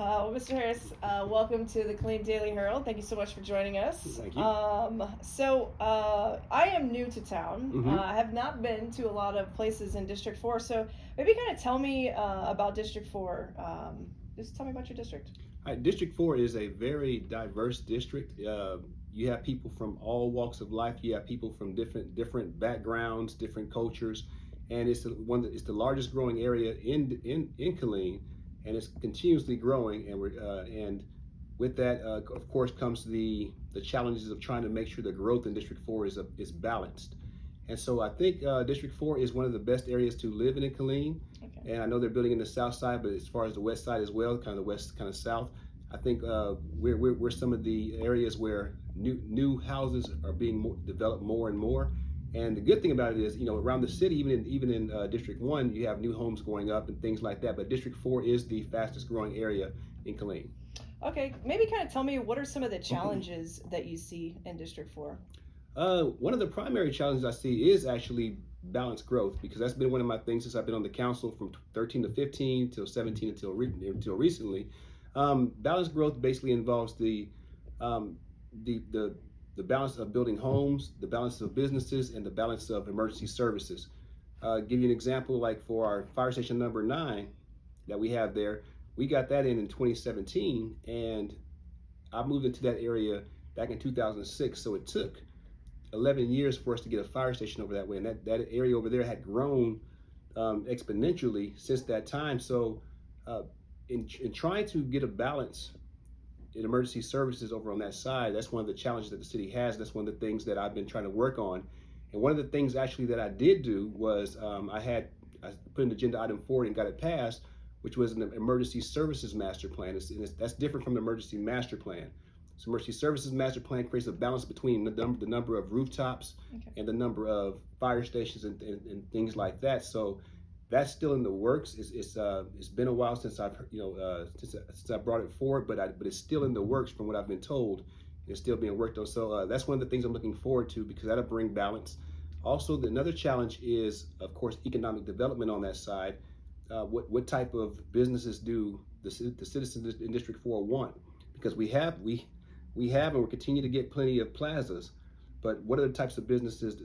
Mr. Harris, welcome to the Killeen Daily Herald. Thank you so much for joining us. Thank you. I am new to town. I have not been to a lot of places in District 4, so maybe kind of tell me about District 4. Just tell me about your district. District 4 is a very diverse district. You have people from all walks of life. You have people from different backgrounds, different cultures, and it's the largest growing area in Killeen, and it's continuously growing. And with that, of course, comes the challenges of trying to make sure the growth in District 4 is balanced. And so I think District 4 is one of the best areas to live in Killeen. Okay. And I know they're building in the south side, but as far as the west side as well, kind of the west, kind of south, I think we're some of the areas where new houses are being developed more and more. And the good thing about it is, around the city, even in District 1, you have new homes going up and things like that. But District 4 is the fastest growing area in Killeen. Okay, maybe kind of tell me what are some of the challenges that you see in District 4? One of the primary challenges I see is actually balanced growth, because that's been one of my things since I've been on the council from 13 to 15 till 17 until recently. Balanced growth basically involves the balance of building homes, the balance of businesses, and the balance of emergency services. Give you an example, like for our fire station number 9 that we have there, we got that in 2017, and I moved into that area back in 2006, so it took 11 years for us to get a fire station over that way, and that area over there had grown exponentially since that time. So in trying to get a balance in emergency services over on that side, that's one of the challenges that the city has. That's one of the things that I've been trying to work on. And one of the things actually that I did do was I put an agenda item forward and got it passed, which was an emergency services master plan. That's different from the emergency master plan. So emergency services master plan creates a balance between the number of rooftops and the number of fire stations and things like that. So that's still in the works. It's been a while since since I brought it forward, but it's still in the works from what I've been told. It's still being worked on. So that's one of the things I'm looking forward to, because that'll bring balance. Also, another challenge is, of course, economic development on that side. What type of businesses do the citizens in District 4 want? Because we have and we'll continue to get plenty of plazas, but what are the types of businesses,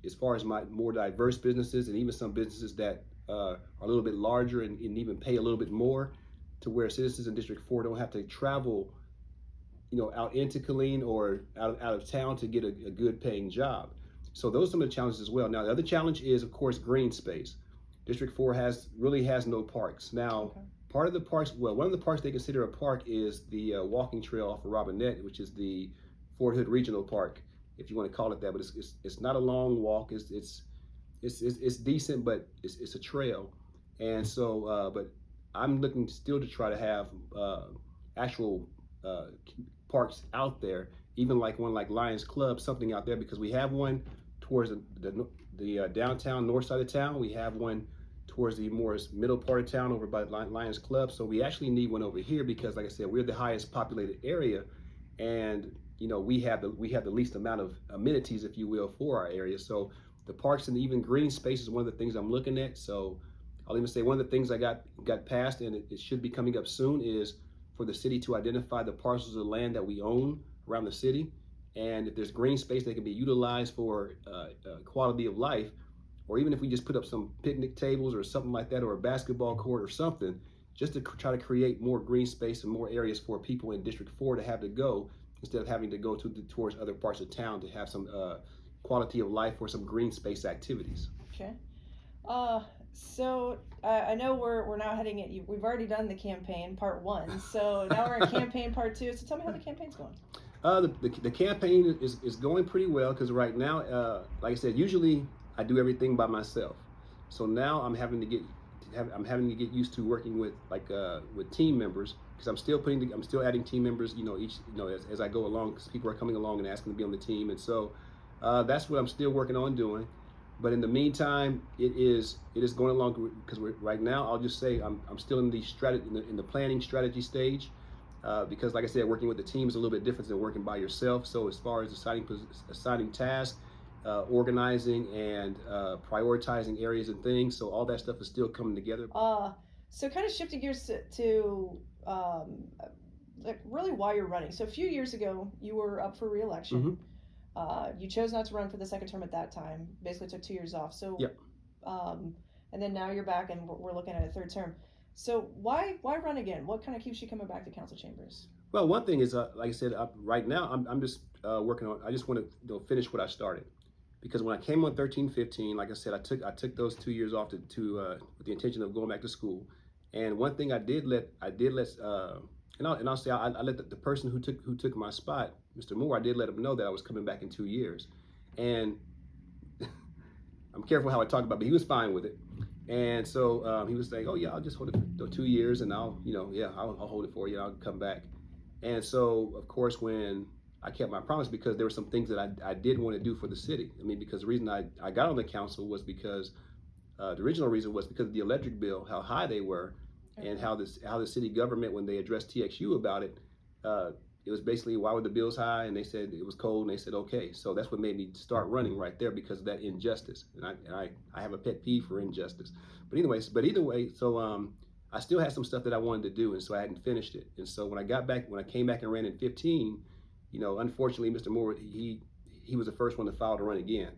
as far as more diverse businesses, and even some businesses that are a little bit larger and even pay a little bit more, to where citizens in District 4 don't have to travel, out into Killeen or out of town to get a good paying job. So those are some of the challenges as well. Now, the other challenge is, of course, green space. District 4 really has no parks. Now, part of the parks, one of the parks they consider a park is the walking trail off of Robinette, which is the Fort Hood Regional Park, if you want to call it that. But it's not a long walk. It's decent, but it's a trail. And so, but I'm looking still to try to have actual parks out there, even like one like Lions Club, something out there, because we have one towards the downtown north side of town. We have one towards the more middle part of town over by Lions Club. So we actually need one over here, because, like I said, we're the highest populated area, and we have the least amount of amenities, if you will, for our area. So the parks and even green space is one of the things I'm looking at. So I'll even say one of the things I got passed, and it should be coming up soon, is for the city to identify the parcels of land that we own around the city, and if there's green space that can be utilized for quality of life, or even if we just put up some picnic tables or something like that, or a basketball court or something, just to try to create more green space and more areas for people in District 4 to have to go, instead of having to go towards other parts of town, to have some quality of life or some green space activities. Okay. So I know we're now heading at you. We've already done the campaign part 1, so now we're in campaign part 2. So tell me how the campaign's going. The campaign is going pretty well, because right now, like I said, usually I do everything by myself. So now I'm having to get used to working with with team members, because I'm still adding team members, as I go along, because people are coming along and asking to be on the team, and so that's what I'm still working on doing. But in the meantime, it is going along, because right now I'll just say I'm still in the planning strategy stage, because, like I said, working with the team is a little bit different than working by yourself. So as far as assigning tasks, organizing and prioritizing areas and things, so all that stuff is still coming together. So kind of shifting gears to like really why you're running. So a few years ago, you were up for re-election. Mm-hmm. You chose not to run for the second term at that time. Basically, took 2 years off. So, Yep. And then now you're back, and we're looking at a third term. So why run again? What kind of keeps you coming back to council chambers? Well, one thing is, like I said, right now I'm just working on. I just want to finish what I started, because when I came on 13-15, like I said, I took those 2 years off with the intention of going back to school. And one thing I did let and I'll say I let the person who took my spot, Mr. Moore, I did let him know that I was coming back in 2 years, and I'm careful how I talk about it, but he was fine with it. And so he was saying, "Oh yeah, I'll just hold it for 2 years, and I'll hold it for you. I'll come back." And so, of course, when I kept my promise, because there were some things that I did want to do for the city. I mean, because the reason I got on the council was because the original reason was because of the electric bill, how high they were, and how the city government, when they addressed TXU about it, it was basically, why were the bills high? And they said it was cold, and they said okay. So that's what made me start running right there, because of that injustice. And I have a pet peeve for injustice. But either way, so I still had some stuff that I wanted to do, and so I hadn't finished it. And so when I came back and ran in 15, unfortunately, Mr. Moore, he was the first one to file to run again.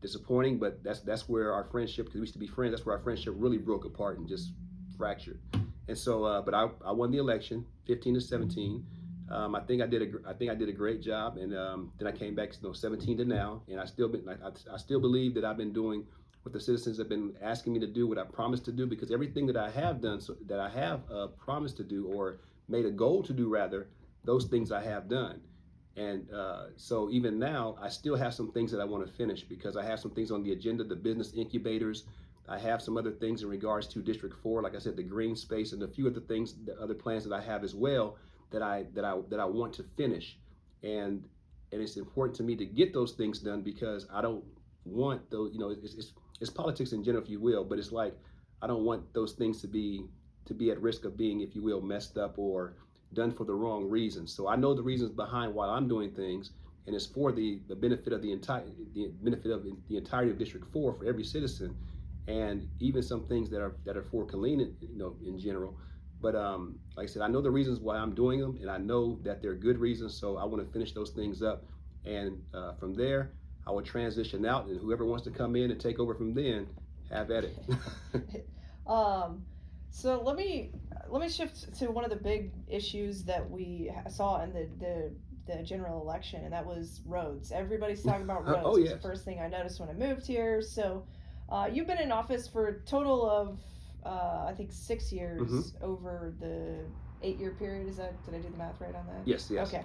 Disappointing, but that's where our friendship, because we used to be friends, that's where our friendship really broke apart and just fractured. And so, but I won the election, 15-17. I think I did a great job, and then I came back, 17 to now, and I still believe that I've been doing what the citizens have been asking me to do, what I promised to do, because everything that I have done, that I have promised to do, or made a goal to do rather, those things I have done. And so even now, I still have some things that I want to finish, because I have some things on the agenda, the business incubators. I have some other things in regards to District 4, like I said, the green space, and a few other things, the other plans that I have as well, that I want to finish. And it's important to me to get those things done, because I don't want those, it's politics in general, if you will, but it's like, I don't want those things to be at risk of being, if you will, messed up or done for the wrong reasons. So I know the reasons behind why I'm doing things, and it's for the benefit of the entirety of District 4, for every citizen, and even some things that are for Killeen, in general. But like I said, I know the reasons why I'm doing them, and I know that they're good reasons. So I want to finish those things up, and from there, I will transition out, and whoever wants to come in and take over from then, have at it. So let me shift to one of the big issues that we saw in the general election, and that was roads. Everybody's talking about roads. Oh, yes. It was the first thing I noticed when I moved here. So you've been in office for a total of I think 6 years over the 8-year period. Did I do the math right on that? Yes. Okay.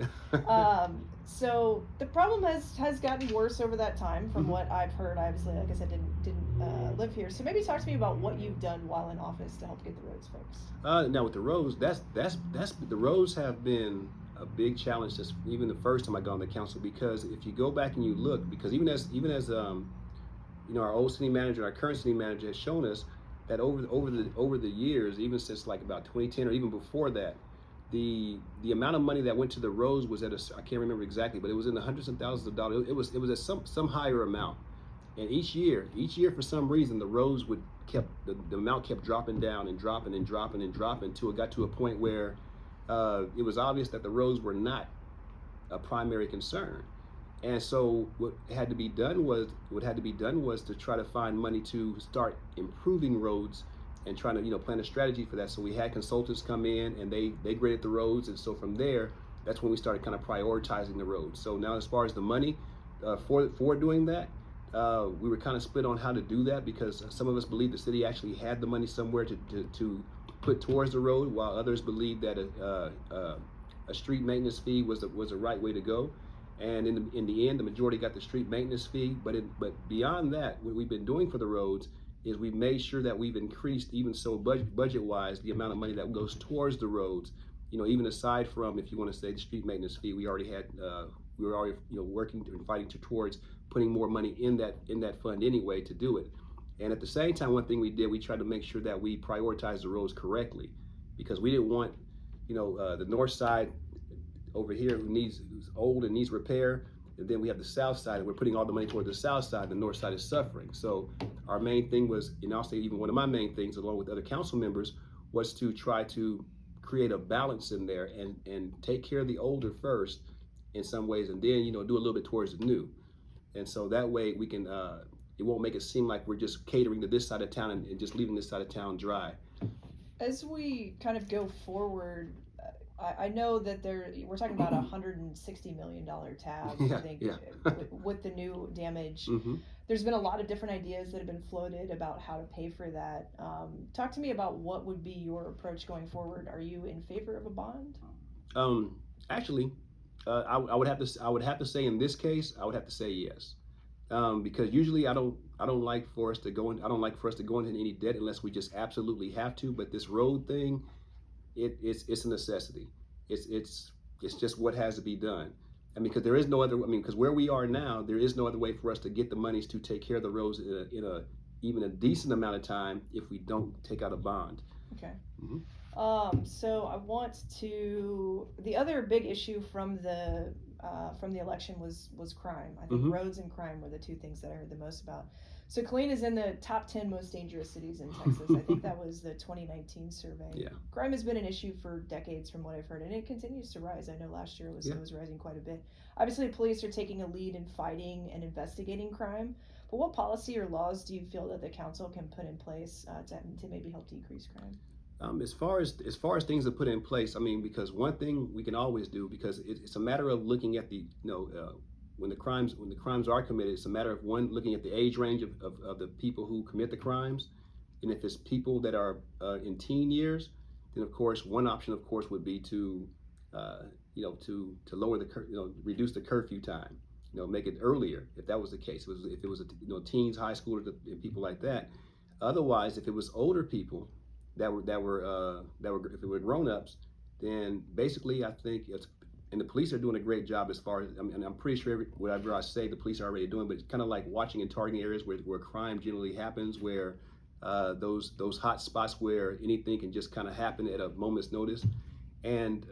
So the problem has gotten worse over that time, from what I've heard. Obviously, like I said, didn't live here. So maybe talk to me about what you've done while in office to help get the roads fixed. Now with the roads, that's the roads have been a big challenge. Just even the first time I got on the council, because if you go back and you look, because even as our old city manager, our current city manager has shown us that over the years, even since like about 2010 or even before that, the amount of money that went to the roads was at I can't remember exactly, but it was in the hundreds of thousands of dollars. It was at some higher amount. And each year for some reason, the roads the amount kept dropping down and dropping and dropping and dropping, until it got to a point where it was obvious that the roads were not a primary concern. And so what had to be done was to try to find money to start improving roads, and trying to plan a strategy for that. So we had consultants come in, and they graded the roads, and so from there, that's when we started kind of prioritizing the roads. So now, as far as the money for doing that, we were kind of split on how to do that, because some of us believed the city actually had the money somewhere to put towards the road, while others believed that a street maintenance fee was the right way to go. And in the end, the majority got the street maintenance fee. But beyond that, what we've been doing for the roads is we've made sure that we've increased, even so budget-wise, the amount of money that goes towards the roads. Even aside from, if you want to say, the street maintenance fee, we were already working and fighting towards putting more money in that fund anyway to do it. And at the same time, one thing we tried to make sure that we prioritized the roads correctly, because we didn't want the north side over here who's old and needs repair, and then we have the south side, and we're putting all the money toward the south side. The north side is suffering. So our main thing was, and I'll say even one of my main things, along with other council members, was to try to create a balance in there and take care of the older first in some ways, and then do a little bit towards the new. And so that way we can it won't make it seem like we're just catering to this side of town and just leaving this side of town dry. As we kind of go forward, I know that we're talking about $160 million tab, Yeah, I think, yeah. with the new damage. Mm-hmm. There's been a lot of different ideas that have been floated about how to pay for that. Talk to me about what would be your approach going forward. Are you in favor of a bond? Actually, I would have to say in this case, I would have to say yes. Because usually I don't like for us to go in. I don't like for us to go into any debt unless we just absolutely have to. But this road thing, it's a necessity. It's just what has to be done. I mean, because there is no other. I mean, because where we are now, there is no other way for us to get the monies to take care of the roads in a even a decent amount of time if we don't take out a bond. Okay. Mm-hmm. So I want to. The other big issue from the election was crime. I think Mm-hmm. roads and crime were the two things that I heard the most about. So Killeen is in the top 10 most dangerous cities in Texas. I think that was the 2019 survey. Yeah. Crime has been an issue for decades from what I've heard, and it continues to rise. I know last year it was rising quite a bit. Obviously, police are taking a lead in fighting and investigating crime. But what policy or laws do you feel that the council can put in place to maybe help decrease crime? As far as things are put in place, I mean, because one thing we can always do, because it's a matter of looking at the when the crimes are committed, it's a matter of one looking at the age range of the people who commit the crimes, and if it's people that are in teen years, then of course one option of course would be to to lower reduce the curfew time, make it earlier if that was the case. If it was teens, high schoolers, and people like that. Otherwise, if it was older people that were if it were grown-ups, then basically I think and the police are doing a great job as far as, I'm pretty sure whatever I say the police are already doing, but it's kind of like watching and targeting areas where crime generally happens, where those hot spots where anything can just kind of happen at a moment's notice. And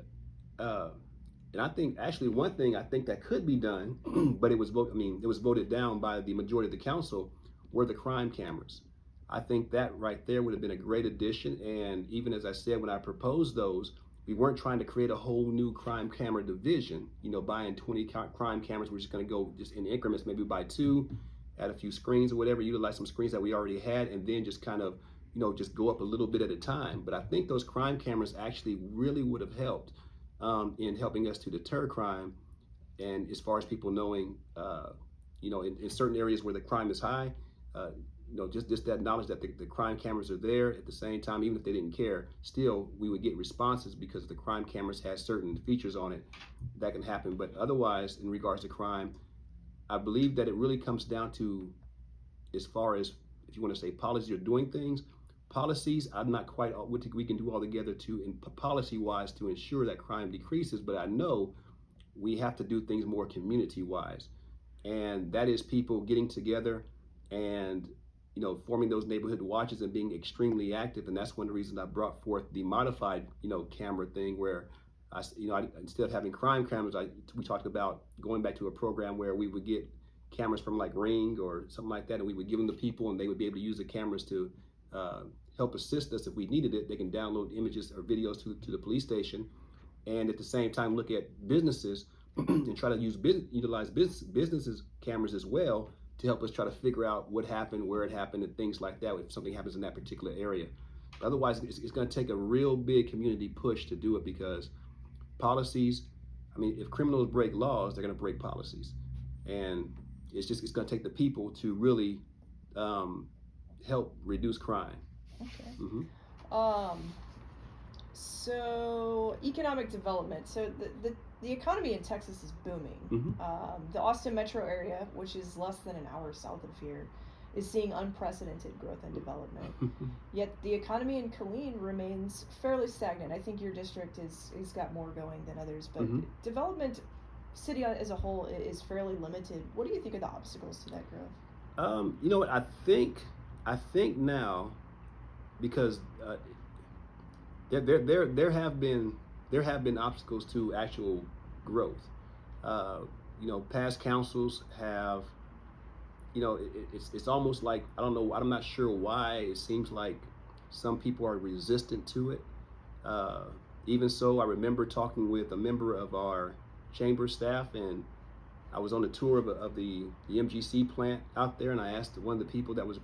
I think actually one thing I think that could be done, but it was voted down by the majority of the council, were the crime cameras. I think that right there would have been a great addition. And even as I said, when I proposed those, we weren't trying to create a whole new crime camera division, buying 20 crime cameras. We're just going to go just in increments, maybe buy 2, add a few screens or whatever, utilize some screens that we already had, and then just kind of, just go up a little bit at a time. But I think those crime cameras actually really would have helped in helping us to deter crime. And as far as people knowing, in certain areas where the crime is high, just that knowledge that the crime cameras are there at the same time, even if they didn't care, still we would get responses because the crime cameras has certain features on it that can happen. But otherwise, in regards to crime, I believe that it really comes down to, as far as if you want to say policy or doing things, policies, I'm not quite what we can do all together policy wise to ensure that crime decreases, but I know we have to do things more community wise, and that is people getting together and forming those neighborhood watches and being extremely active. And that's one of the reasons I brought forth the modified, camera thing, where I instead of having crime cameras, we talked about going back to a program where we would get cameras from like Ring or something like that, and we would give them to people, and they would be able to use the cameras to help assist us if we needed it. They can download images or videos to the police station, and at the same time look at businesses and try to utilize businesses cameras as well, to help us try to figure out what happened, where it happened, and things like that if something happens in that particular area. But otherwise, it's going to take a real big community push to do it, because policies, if criminals break laws, they're going to break policies. And it's going to take the people to really help reduce crime. Okay. Mm-hmm. So economic development. So the economy in Texas is booming. Mm-hmm. The Austin metro area, which is less than an hour south of here, is seeing unprecedented growth and development. Yet the economy in Killeen remains fairly stagnant. I think your district is got more going than others, but development, city as a whole, is fairly limited. What do you think are the obstacles to that growth? You know what, I think now, because there have been obstacles to actual growth. Past councils have, it's almost like, I don't know, I'm not sure why it seems like Some people are resistant to it. Uh, Even so, I remember talking with a member of our chamber staff, and I was on a tour of the MGC plant out there, and I asked one of the people that was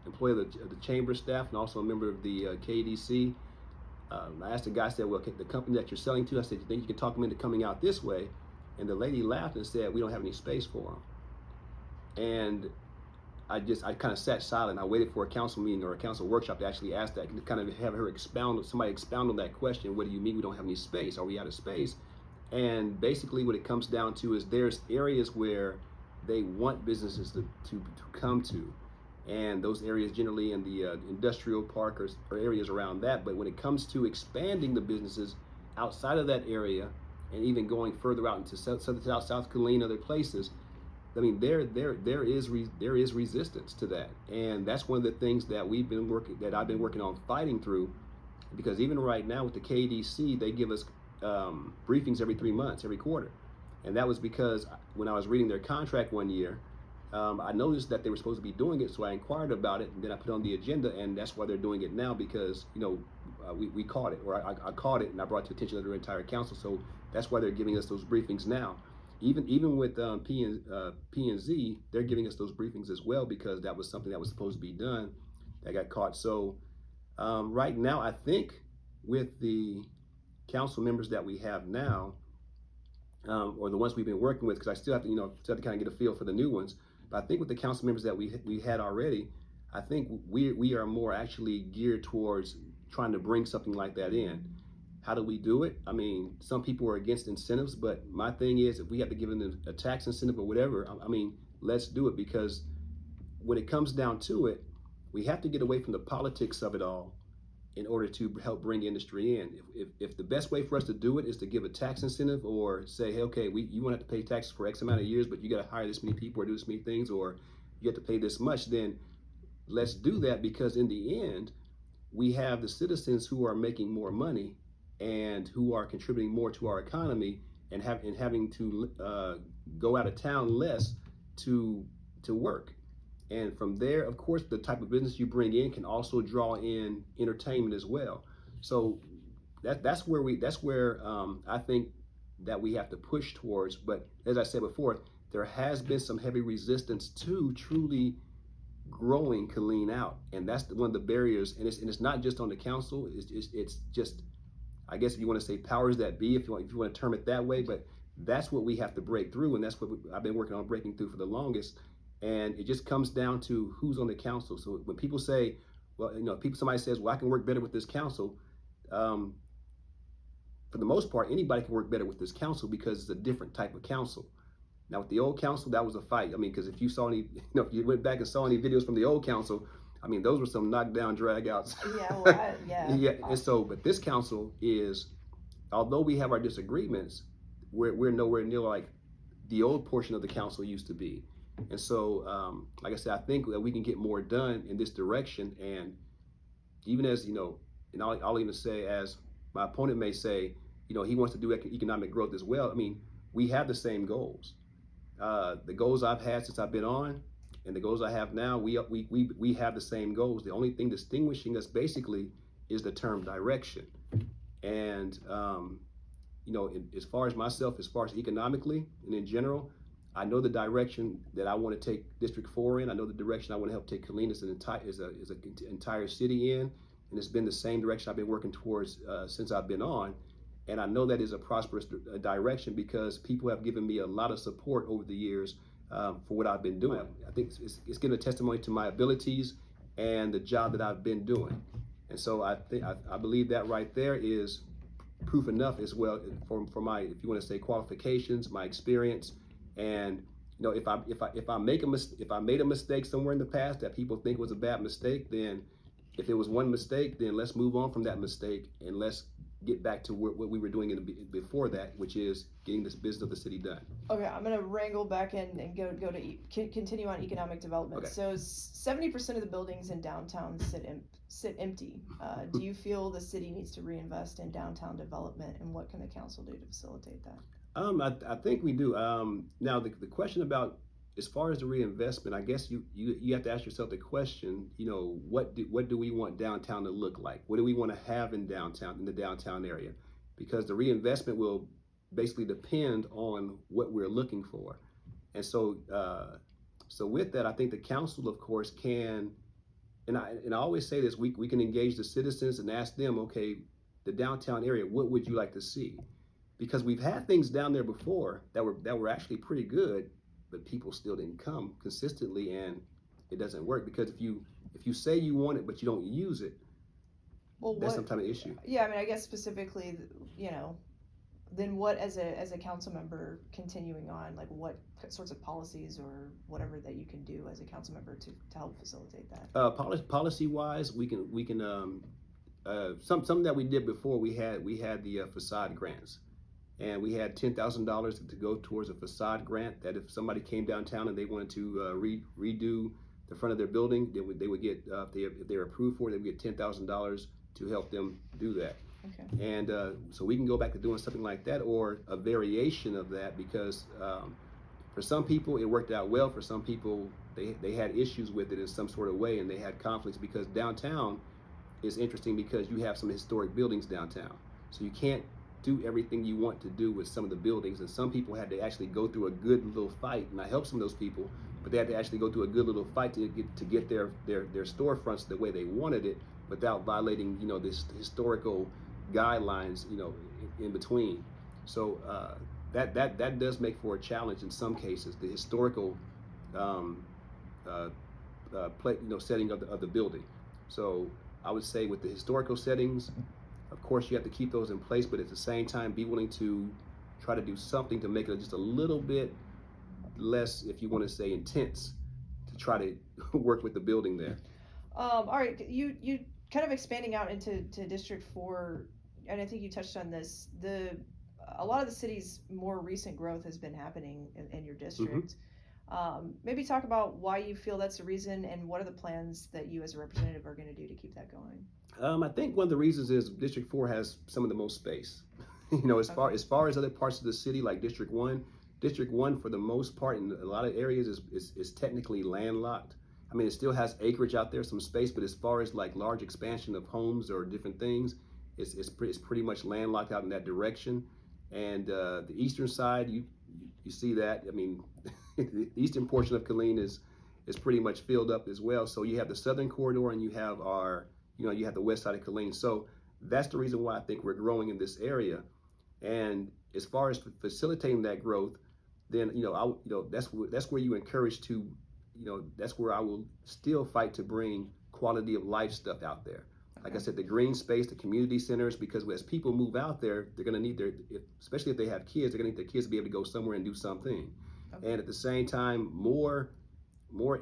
employee of the chamber staff and also a member of the KDC. I asked the guy, I said, well, the company that you're selling to, I said, you think you can talk them into coming out this way? And the lady laughed and said, we don't have any space for them. And I kind of sat silent. I waited for a council meeting or a council workshop to actually ask that, to kind of have her somebody expound on that question. What do you mean we don't have any space? Are we out of space? And basically what it comes down to is there's areas where they want businesses to come to. And those areas generally in the industrial park or areas around that. But when it comes to expanding the businesses outside of that area and even going further out into South Killeen, other places, I mean, there is resistance to that, and that's one of the things that I've been working on fighting through, because even right now with the KDC, they give us briefings every 3 months, every quarter, and that was because when I was reading their contract one year, I noticed that they were supposed to be doing it, so I inquired about it, and then I put it on the agenda, and that's why they're doing it now, because we caught it, or I caught it, and I brought it to the attention of the entire council, so that's why they're giving us those briefings now. Even with P&Z, they're giving us those briefings as well, because that was something that was supposed to be done that got caught. So right now, I think with the council members that we have now, or the ones we've been working with, because I still have to kind of get a feel for the new ones. But I think with the council members that we had already, I think we are more actually geared towards trying to bring something like that in. How do we do it? I mean, some people are against incentives, but my thing is, if we have to give them a tax incentive or whatever, I mean, let's do it, because when it comes down to it, we have to get away from the politics of it all in order to help bring industry in. If the best way for us to do it is to give a tax incentive, or say, hey, okay, you won't have to pay taxes for X amount of years, but you got to hire this many people or do this many things, or you have to pay this much, then let's do that, because in the end, we have the citizens who are making more money and who are contributing more to our economy, and having to go out of town less to work. And from there, of course, the type of business you bring in can also draw in entertainment as well. So that's where I think that we have to push towards. But as I said before, there has been some heavy resistance to truly growing Killeen out, and that's one of the barriers. And it's not just on the council. It's just, I guess if you want to say powers that be, if you want to term it that way, but that's what we have to break through, and that's what I've been working on breaking through for the longest. And it just comes down to who's on the council. So when people say, well, somebody says, well, I can work better with this council, for the most part, anybody can work better with this council, because it's a different type of council. Now with the old council, that was a fight. I mean, because if you saw any, if you went back and saw any videos from the old council, I mean, those were some knockdown, drag outs. Yeah, well, yeah. Yeah, and so, but this council is, although we have our disagreements, we're nowhere near like the old portion of the council used to be. And so, like I said, I think that we can get more done in this direction. And even as, and I'll even say, as my opponent may say, he wants to do economic growth as well. I mean, we have the same goals. The goals I've had since I've been on, and the goals I have now, we have the same goals. The only thing distinguishing us basically is the term direction. And as far as myself, as far as economically and in general, I know the direction that I want to take District 4 in. I know the direction I want to help take Killeen as an entire city in, and it's been the same direction I've been working towards since I've been on. And I know that is a prosperous direction, because people have given me a lot of support over the years for what I've been doing. I think it's given a testimony to my abilities and the job that I've been doing. And so I believe that right there is proof enough as well for my, if you want to say, qualifications, my experience. And if I made a mistake somewhere in the past that people think was a bad mistake, then if it was one mistake, then let's move on from that mistake, and let's get back to what we were doing before that, which is getting this business of the city done. Okay, I'm gonna wrangle back in and go to continue on economic development. Okay. So 70% of the buildings in downtown sit empty. Do you feel the city needs to reinvest in downtown development, and what can the council do to facilitate that? I think we do. Now the question about as far as the reinvestment, I guess you have to ask yourself the question, what do we want downtown to look like? What do we want to have in the downtown area? Because the reinvestment will basically depend on what we're looking for. And so with that, I think the council, of course, can, and I always say this, we can engage the citizens and ask them, okay, the downtown area, what would you like to see? Because we've had things down there before that were actually pretty good, but people still didn't come consistently, and it doesn't work. Because if you say you want it but you don't use it, Well, that's some kind of issue. Yeah, I mean, I guess specifically, then what as a council member continuing on, like what sorts of policies or whatever that you can do as a council member to help facilitate that? Policy wise, we can something that we did before. We had the facade grants, and we had $10,000 to go towards a facade grant. That if somebody came downtown and they wanted to redo the front of their building, they would get if they were approved for it, they would get $10,000 to help them do that. Okay. And so we can go back to doing something like that, or a variation of that, because for some people it worked out well. For some people, they had issues with it in some sort of way, and they had conflicts, because downtown is interesting because you have some historic buildings downtown. So you can't do everything you want to do with some of the buildings, and some people had to actually go through a good little fight, and I helped some of those people, but they had to actually go through a good little fight to get their storefronts the way they wanted it, without violating this historical guidelines in between. So that does make for a challenge in some cases, the historical setting of the building. So I would say with the historical settings, of course you have to keep those in place, but at the same time be willing to try to do something to make it just a little bit less, if you want to say, intense, to try to work with the building there. All right, you kind of expanding out into District 4, and I think you touched on this. A lot of the city's more recent growth has been happening in your district. Maybe talk about why you feel that's the reason, and what are the plans that you as a representative are going to do to keep that going? I think one of the reasons is District 4 has some of the most space. As far as other parts of the city, like District 1, for the most part, in a lot of areas, is technically landlocked. I mean, it still has acreage out there, some space, but as far as like large expansion of homes or different things, it's pretty much landlocked out in that direction. And the eastern side, you see that. I mean, the eastern portion of Killeen is pretty much filled up as well. So you have the southern corridor, and you have you have the west side of Killeen. So that's the reason why I think we're growing in this area. And as far as facilitating that growth, then that's where you encourage to. That's where I will still fight to bring quality of life stuff out there. Like I said, the green space, the community centers, because as people move out there, they're going to need especially if they have kids, they're going to need their kids to be able to go somewhere and do something. Okay. And at the same time, more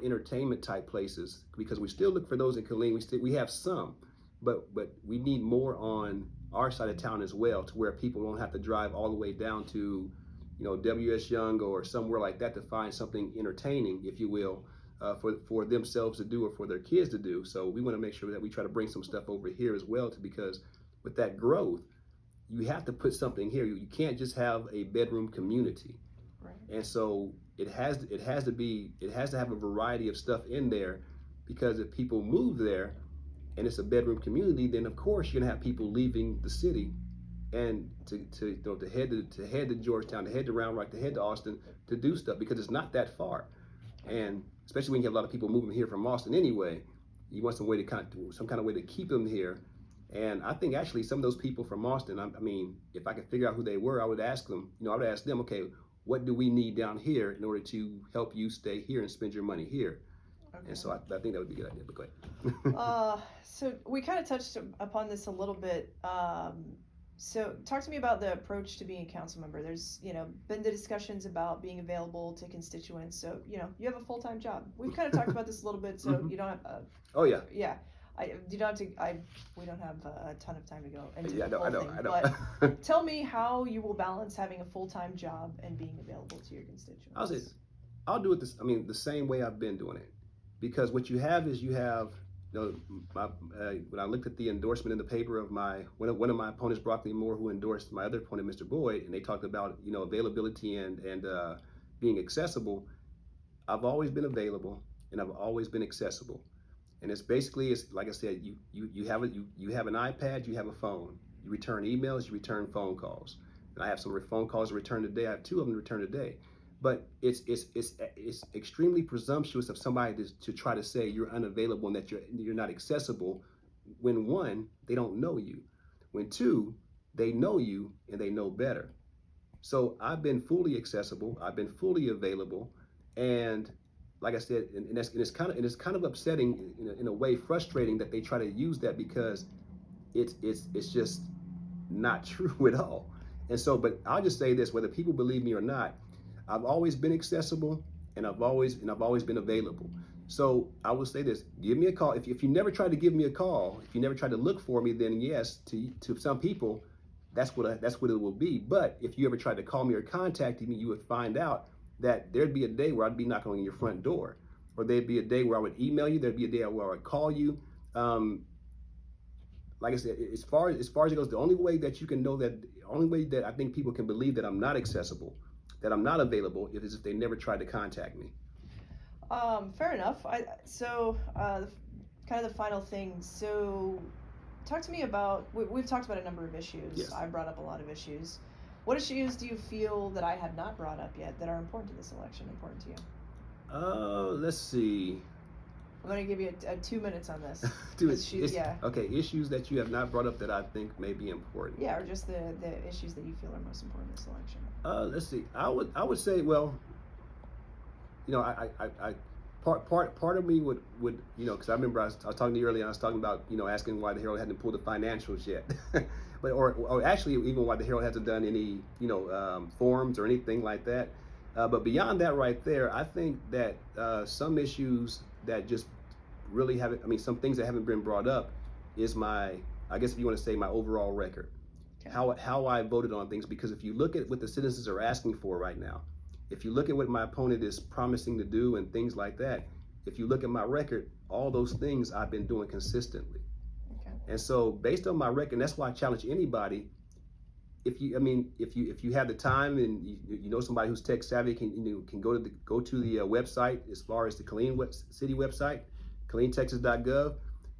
entertainment type places, because we still look for those in Killeen. We have some, but we need more on our side of town as well, to where people won't have to drive all the way down to W.S. Young or somewhere like that to find something entertaining, if you will, for themselves to do or for their kids to do. So we want to make sure that we try to bring some stuff over here as well, because with that growth, you have to put something here. You can't just have a bedroom community. Right. And so it has to have a variety of stuff in there, because if people move there and it's a bedroom community, then of course you're gonna have people leaving the city and to head to Georgetown, to head to Round Rock, to head to Austin to do stuff, because it's not that far. And especially when you have a lot of people moving here from Austin anyway, you want some kind of way to keep them here. And I think actually some of those people from Austin, I mean, if I could figure out who they were, I would ask them, okay, what do we need down here in order to help you stay here and spend your money here? Okay. And so I think that would be a good idea, but go ahead. So we kind of touched upon this a little bit. So talk to me about the approach to being a council member. There's, been the discussions about being available to constituents. So, you have a full-time job. We've kind of talked about this a little bit, so you don't have, oh yeah. Yeah. We don't have a ton of time to go into the whole thing. I know. But tell me how you will balance having a full-time job and being available to your constituents. I'll do it the same way I've been doing it, because what you have is when I looked at the endorsement in the paper of one of my opponents, Broccoli Moore, who endorsed my other opponent, Mr. Boyd, and they talked about availability and being accessible. I've always been available and I've always been accessible. And it's like I said, you have an iPad, you have a phone. You return emails, you return phone calls. And I have some phone calls to return today. I have 2 of them to return today. But it's extremely presumptuous of somebody to try to say you're unavailable and that you're not accessible when one, they don't know you. When two, they know you and they know better. So I've been fully accessible. I've been fully available, and like I said, and it's kind of upsetting in a way, frustrating that they try to use that because it's just not true at all. And so, but I'll just say this: whether people believe me or not, I've always been accessible, and I've always been available. So I will say this: give me a call. If you never tried to give me a call, if you never tried to look for me, then yes, to some people, that's what it will be. But if you ever tried to call me or contact me, you would find out that there'd be a day where I'd be knocking on your front door, or there'd be a day where I would email you. There'd be a day where I would call you. Like I said, as it goes, the only way that you can know that, the only way that I think people can believe that I'm not accessible, that I'm not available, is if they never tried to contact me. Fair enough. Kind of the final thing. So, talk to me about. We've talked about a number of issues. Yes. I brought up a lot of issues. What issues do you feel that I have not brought up yet that are important to this election, important to you? Let's see. I'm going to give you a 2 minutes on this. Yeah. Okay, issues that you have not brought up that I think may be important. Yeah, or just the issues that you feel are most important in this election. Let's see. I would say, well, I part of me would because I remember I was talking to you earlier, and I was talking about asking why the Herald hadn't pulled the financials yet, but or actually even why the Herald hasn't done any forums or anything like that. But beyond that, right there, I think that some issues that just really haven't, some things that haven't been brought up is I guess if you want to say my overall record, okay. How I voted on things, because if you look at what the citizens are asking for right now, if you look at what my opponent is promising to do and things like that, if you look at my record, all those things I've been doing consistently. Okay. And so based on my record, and that's why I challenge anybody, if you have the time and you know somebody who's tech savvy, can go to the website, as far as the Killeen City website, KilleenTexas.gov,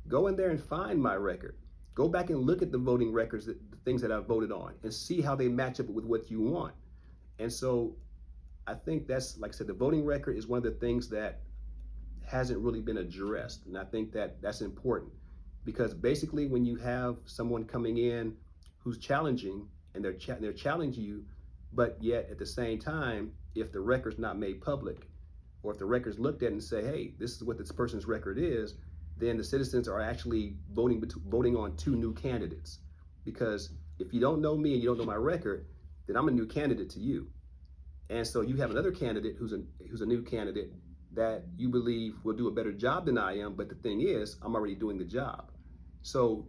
go in there and find my record. Go back and look at the voting records, the things that I've voted on, and see how they match up with what you want. And so I think that's, like I said, the voting record is one of the things that hasn't really been addressed. And I think that that's important, because basically when you have someone coming in who's challenging, and they're challenging you, but yet at the same time, if the record's not made public, or if the record's looked at and say, hey, this is what this person's record is, then the citizens are actually voting on two new candidates. Because if you don't know me and you don't know my record, then I'm a new candidate to you. And so you have another candidate who's a new candidate that you believe will do a better job than I am, but the thing is, I'm already doing the job. So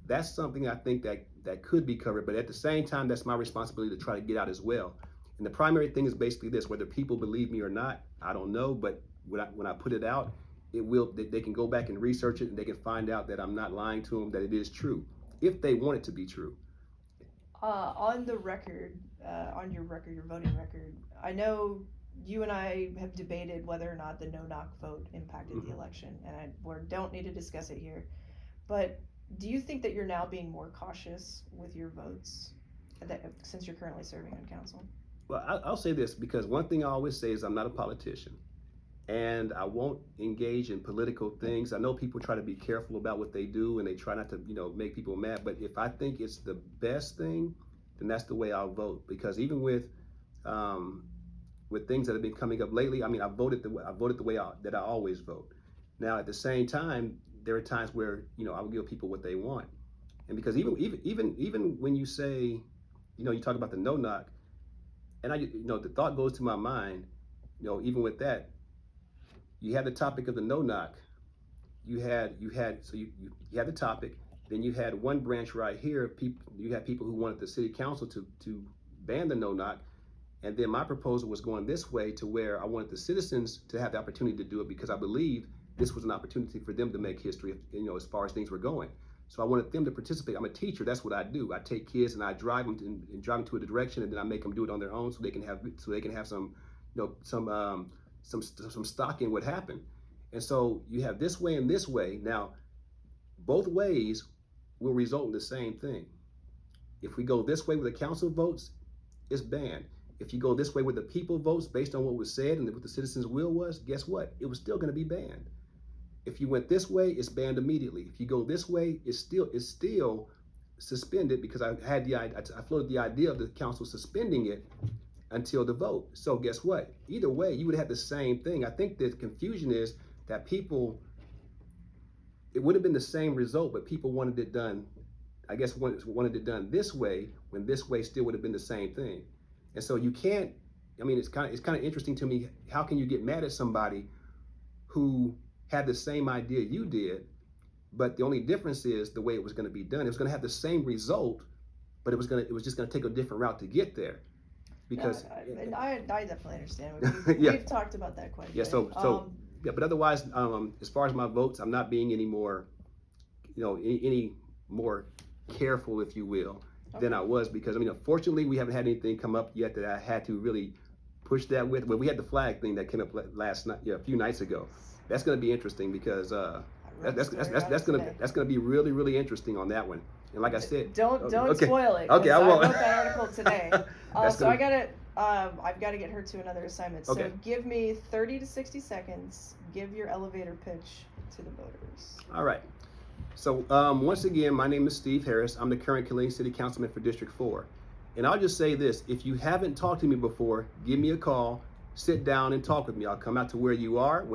that's something I think that could be covered, but at the same time, that's my responsibility to try to get out as well. And the primary thing is basically this: whether people believe me or not, I don't know, but when I put it out, they can go back and research it, and they can find out that I'm not lying to them, that it is true, if they want it to be true. On the record, on your record, your voting record, I know you and I have debated whether or not the no-knock vote impacted the election, and we don't need to discuss it here, but do you think that you're now being more cautious with your votes since you're currently serving on council? Well, I'll say this, because one thing I always say is I'm not a politician, and I won't engage in political things. I know people try to be careful about what they do, and they try not to make people mad, but if I think it's the best thing, then that's the way I'll vote. Because even with things that have been coming up lately, I voted the way that I always vote. Now, at the same time, there are times where I will give people what they want, and because even when you say, you talk about the no knock, and the thought goes to my mind, even with that, you had the topic of the no knock, you had the topic, then you had one branch right here, you had people who wanted the city council to ban the no knock, and then my proposal was going this way, to where I wanted the citizens to have the opportunity to do it, because I believe this was an opportunity for them to make history, as far as things were going. So I wanted them to participate. I'm a teacher. That's what I do. I take kids and I drive them to a direction, and then I make them do it on their own, so they can have some some stock in what happened. And so you have this way and this way. Now, both ways will result in the same thing. If we go this way with the council votes, it's banned. If you go this way with the people votes based on what was said and what the citizens' will was, guess what? It was still going to be banned. If you went this way, it's banned immediately. If you go this way, it's still suspended, because I floated the idea of the council suspending it until the vote. So guess what? Either way, you would have the same thing. I think the confusion is that it would have been the same result, but people wanted it done, I guess wanted it done this way, when this way still would have been the same thing. And so you can't, I mean, it's kind of interesting to me, how can you get mad at somebody who had the same idea you did, but the only difference is the way it was going to be done. It was going to have the same result, but it was just going to take a different route to get there. Because I definitely understand. We've talked about that quite a bit. Yeah, but otherwise, as far as my votes, I'm not being any more, any more careful, if you will, than I was, because I mean, unfortunately, we haven't had anything come up yet that I had to really push that with. Well, we had the flag thing that came up last night, a few nights ago. That's going to be interesting, because that's going to be really, really interesting on that one. And like I said, don't spoil it. Okay, I won't. I wrote that article today. So I've got to get her to another assignment. So give me 30 to 60 seconds. Give your elevator pitch to the voters. All right. So once again, my name is Steve Harris. I'm the current Killeen City Councilman for District 4. And I'll just say this: if you haven't talked to me before, give me a call. Sit down and talk with me. I'll come out to where you are.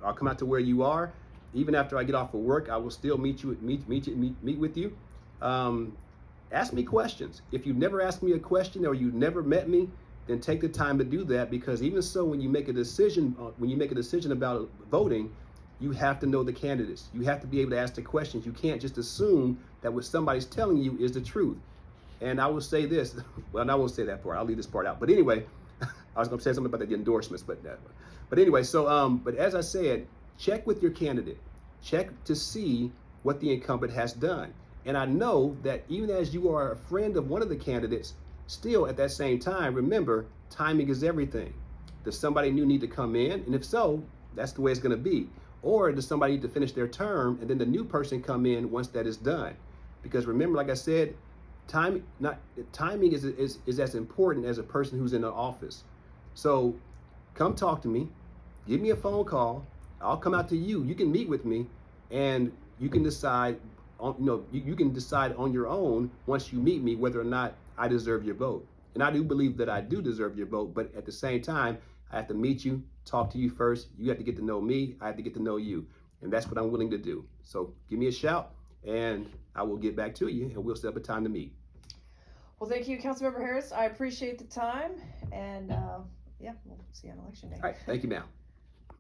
I'll come out to where you are. Even after I get off of work, I will still meet with you. Ask me questions. If you've never asked me a question or you've never met me, then take the time to do that, because even so, when you make a decision about voting, you have to know the candidates. You have to be able to ask the questions. You can't just assume that what somebody's telling you is the truth. And I will say this, well, I won't say that part. I'll leave this part out. But anyway, I was going to say something about the endorsements, but anyway, so but as I said, check with your candidate. Check to see what the incumbent has done. And I know that even as you are a friend of one of the candidates, still at that same time, remember, timing is everything. Does somebody new need to come in? And if so, that's the way it's going to be. Or does somebody need to finish their term and then the new person come in once that is done? Because remember, like I said, timing is as important as a person who's in the office. So come talk to me, give me a phone call. I'll come out to you. You can meet with me, and you can decide you can decide on your own once you meet me whether or not I deserve your vote. And I do believe that I do deserve your vote, but at the same time, I have to meet you, talk to you first. You have to get to know me. I have to get to know you. And that's what I'm willing to do. So give me a shout, and I will get back to you, and we'll set up a time to meet. Well, thank you, Councilmember Harris. I appreciate the time, and we'll see you on Election Day. All right, thank you, ma'am.